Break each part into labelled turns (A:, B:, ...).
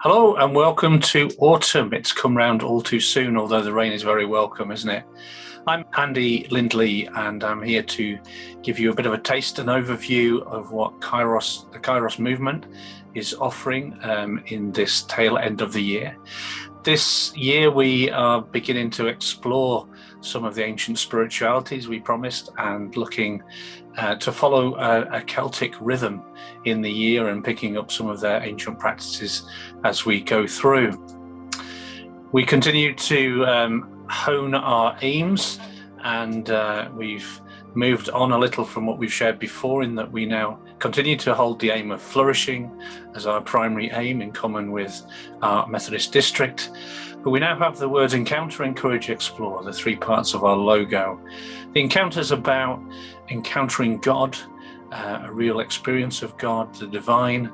A: Hello and welcome to autumn. It's come round all too soon, although the rain is very welcome, isn't it? I'm Andy Lindley and I'm here to give you a bit of a taste and overview of what the Kairos movement is offering in this tail end of the year. This year we are beginning to explore some of the ancient spiritualities we promised and looking to follow a Celtic rhythm in the year and picking up some of their ancient practices as we go through. We continue to hone our aims, and we've moved on a little from what we've shared before, in that we now continue to hold the aim of flourishing as our primary aim in common with our Methodist district. But we now have the words encounter, encourage, explore, the three parts of our logo. The encounter is about encountering God, a real experience of God, the divine,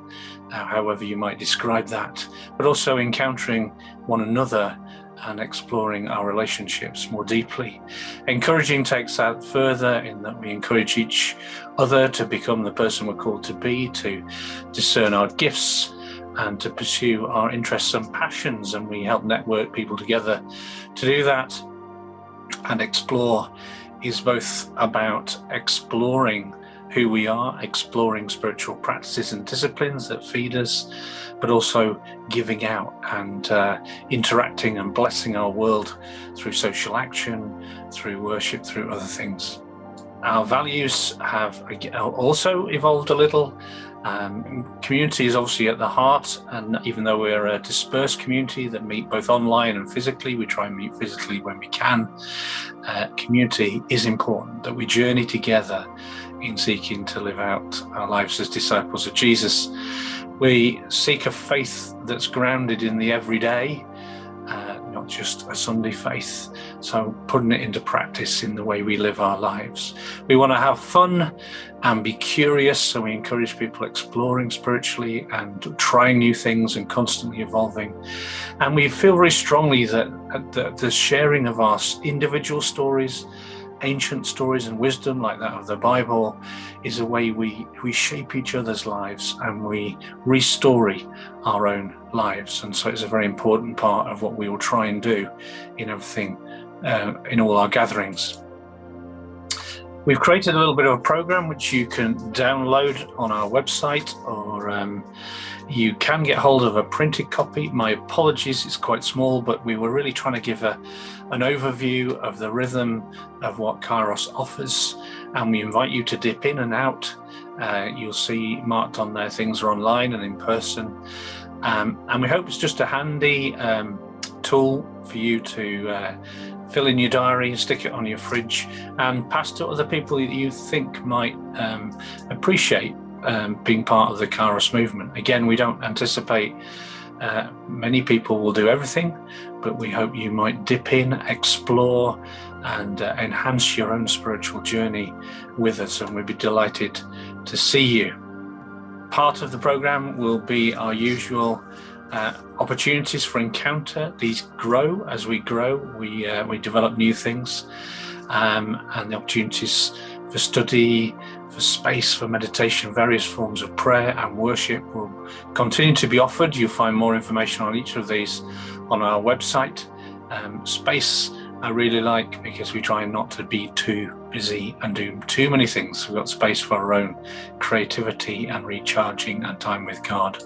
A: however you might describe that, but also encountering one another and exploring our relationships more deeply. Encouraging takes that further in that we encourage each other to become the person we're called to be, to discern our gifts and to pursue our interests and passions, and we help network people together to do that. And explore is both about exploring who we are, exploring spiritual practices and disciplines that feed us, but also giving out and interacting and blessing our world through social action, through worship, through other things. Our values have also evolved a little. Community is obviously at the heart, and even though we're a dispersed community that meet both online and physically, we try and meet physically when we can. Community is important, that we journey together in seeking to live out our lives as disciples of Jesus. We seek a faith that's grounded in the everyday, not just a Sunday faith, so putting it into practice in the way we live our lives. We want to have fun and be curious, so we encourage people exploring spiritually and trying new things and constantly evolving. And we feel very strongly that the sharing of our individual stories, ancient stories and wisdom like that of the Bible, is a way we shape each other's lives and we restory our own lives. And so it's a very important part of what we will try and do in everything, in all our gatherings. We've created a little bit of a program which you can download on our website, or you can get hold of a printed copy. My apologies, it's quite small, but we were really trying to give an overview of the rhythm of what Kairos offers, and we invite you to dip in and out. You'll see marked on there things are online and in person, and we hope it's just a handy tool for you to fill in your diary, stick it on your fridge, and pass to other people that you think might appreciate being part of the Kairos movement. Again, we don't anticipate many people will do everything, but we hope you might dip in, explore, and enhance your own spiritual journey with us, and we'd be delighted to see you. Part of the program will be our usual opportunities for encounter. These grow as we grow. We develop new things, and the opportunities for study, for space, for meditation, various forms of prayer and worship will continue to be offered. You'll find more information on each of these on our website. Space I really like, because we try not to be too busy and do too many things. We've got space for our own creativity and recharging and time with God.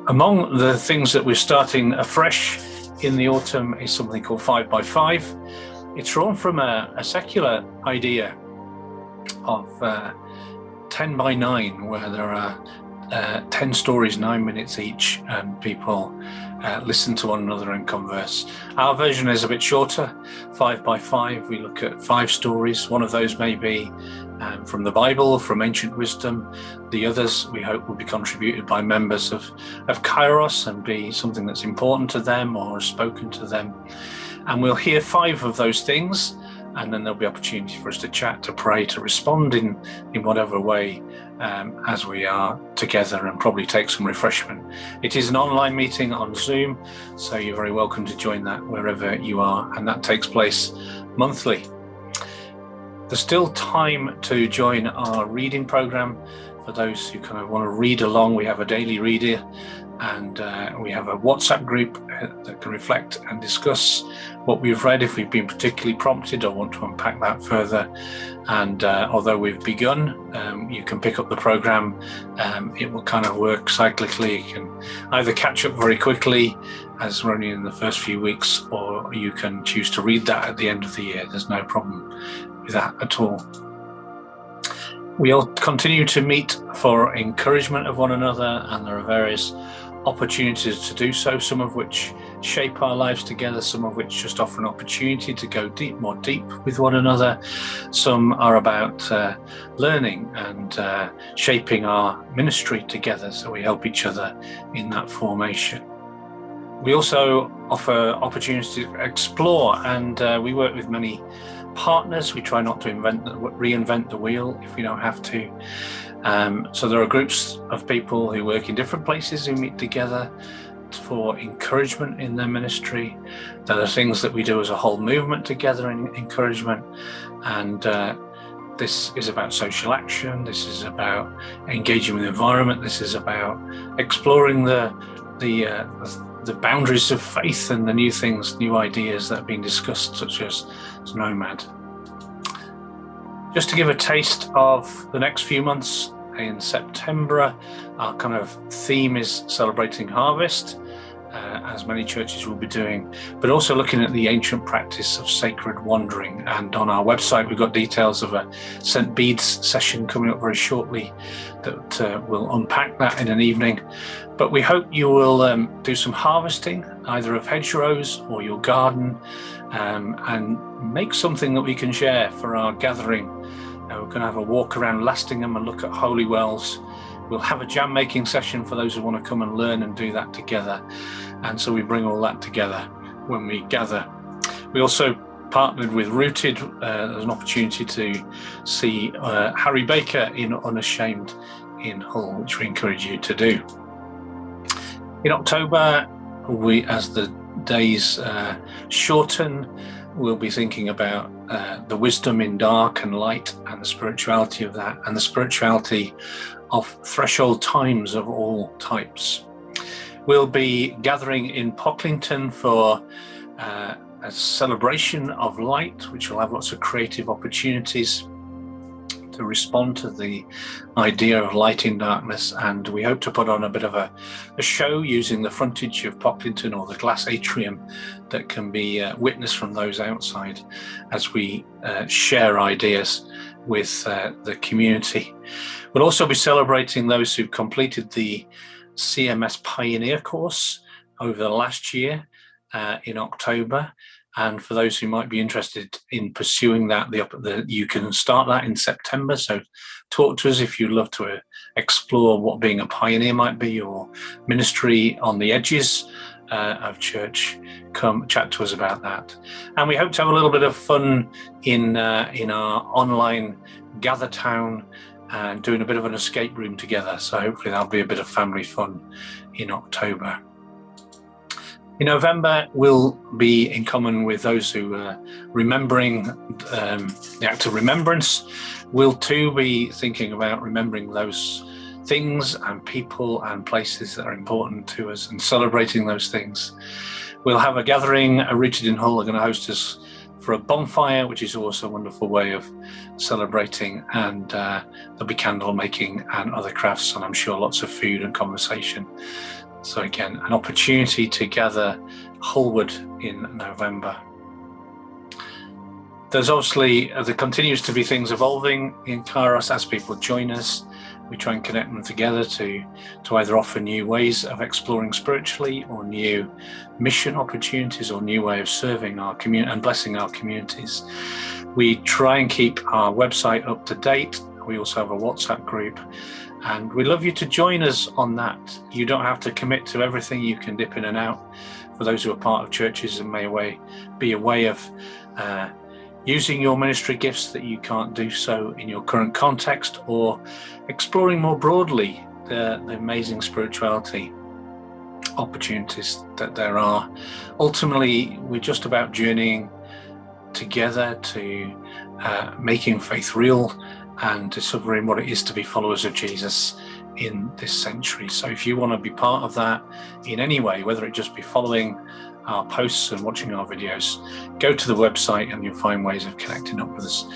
A: Among the things that we're starting afresh in the autumn is something called 5x5. It's drawn from a secular idea of 10x9, where there are 10 stories, 9 minutes each, and people listen to one another and converse. Our version is a bit shorter, 5x5. We look at 5 stories. One of those may be from the Bible, from ancient wisdom. The others we hope will be contributed by members of Kairos and be something that's important to them or spoken to them. And we'll hear 5 of those things, and then there'll be opportunity for us to chat, to pray, to respond in whatever way as we are together, and probably take some refreshment. It is an online meeting on Zoom, so you're very welcome to join that wherever you are, and that takes place monthly. There's still time to join our reading program for those who kind of want to read along. We have a daily reader And we have a WhatsApp group that can reflect and discuss what we've read if we've been particularly prompted or want to unpack that further. And although we've begun, you can pick up the program. It will kind of work cyclically. You can either catch up very quickly as we're only in the first few weeks, or you can choose to read that at the end of the year. There's no problem with that at all. We'll continue to meet for encouragement of one another, and there are various opportunities to do so, some of which shape our lives together, some of which just offer an opportunity to go more deep with one another. Some are about learning and shaping our ministry together, so we help each other in that formation. We also offer opportunities to explore, and we work with many partners. We try not to reinvent the wheel if we don't have to. So there are groups of people who work in different places who meet together for encouragement in their ministry. There are things that we do as a whole movement together in encouragement, and this is about social action. This is about engaging with the environment. This is about exploring the boundaries of faith and the new things, new ideas that are being discussed, such as Nomad. Just to give a taste of the next few months, in September, our kind of theme is celebrating harvest, as many churches will be doing, but also looking at the ancient practice of sacred wandering. And on our website, we've got details of a St. Bede's session coming up very shortly that will unpack that in an evening. But we hope you will do some harvesting, either of hedgerows or your garden, and make something that we can share for our gathering. We're going to have a walk around Lastingham and look at holy wells. We'll have a jam making session for those who want to come and learn and do that together. And so we bring all that together when we gather. We also partnered with Rooted as an opportunity to see Harry Baker in Unashamed in Hull, which we encourage you to do. In October, as the days shorten, we'll be thinking about the wisdom in dark and light, and the spirituality of that, and the spirituality of threshold times of all types. We'll be gathering in Pocklington for a celebration of light, which will have lots of creative opportunities to respond to the idea of light in darkness. And we hope to put on a bit of a show using the frontage of Pocklington or the glass atrium that can be witnessed from those outside as we share ideas with the community. We'll also be celebrating those who've completed the CMS Pioneer course over the last year in October. And for those who might be interested in pursuing that, you can start that in September. So talk to us if you'd love to explore what being a pioneer might be, or ministry on the edges of church. Come chat to us about that. And we hope to have a little bit of fun in our online Gather Town and doing a bit of an escape room together. So hopefully that'll be a bit of family fun in October. In November, we'll be in common with those who are remembering the act of remembrance. We'll too be thinking about remembering those things and people and places that are important to us and celebrating those things. We'll have a gathering. Rooted in Hull are going to host us for a bonfire, which is also a wonderful way of celebrating, and there'll be candle making and other crafts, and I'm sure lots of food and conversation. So again, an opportunity to gather Hullward in November. There's obviously, there continues to be things evolving in Kairos as people join us. We try and connect them together to either offer new ways of exploring spiritually, or new mission opportunities, or new way of serving our community and blessing our communities. We try and keep our website up to date. We also have a WhatsApp group, and we'd love you to join us on that. You don't have to commit to everything. You can dip in and out. For those who are part of churches, and may be a way of using your ministry gifts that you can't do so in your current context, or exploring more broadly the amazing spirituality opportunities that there are. Ultimately, we're just about journeying together to making faith real and discovering what it is to be followers of Jesus in this century. So if you want to be part of that in any way, whether it just be following our posts and watching our videos, go to the website and you'll find ways of connecting up with us.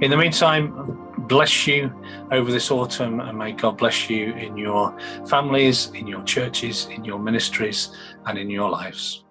A: In the meantime, bless you over this autumn, and may God bless you in your families, in your churches, in your ministries, and in your lives.